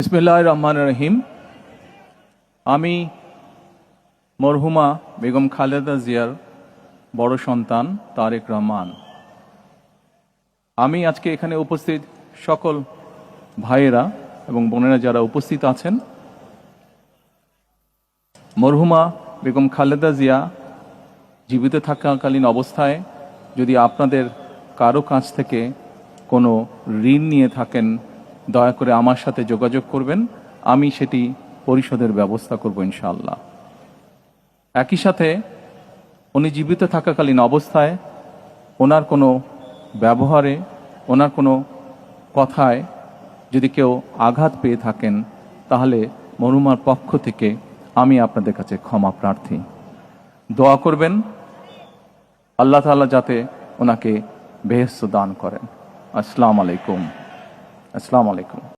বিসমিল্লাহির রহমানির রহিম। আমি মরহুমা বেগম খালেদা জিয়ার বড় সন্তান তারেক রহমান। আমি আজকে এখানে উপস্থিত সকল ভাইয়েরা এবং বোনেরা যারা উপস্থিত আছেন, মরহুমা বেগম খালেদা জিয়া জীবিত থাকাকালীন অবস্থায় যদি আপনাদের কারো কাছ থেকে কোনো ঋণ নিয়ে থাকেন, দয়া করে আমার সাথে যোগাযোগ করবেন, আমি সেটি পরিশোধের ব্যবস্থা করব ইনশাআল্লাহ। একই সাথে উনি জীবিত থাকাকালীন অবস্থায় ওনার কোনো ব্যবহারে, ওনার কোনো কথায় যদি কেউ আঘাত পেয়ে থাকেন, তাহলে মরহুমার পক্ষ থেকে আমি আপনাদের কাছে ক্ষমা প্রার্থী। দোয়া করবেন আল্লাহ তাআলা যাতে ওনাকে বেহেশত দান করেন। আসসালামু আলাইকুম।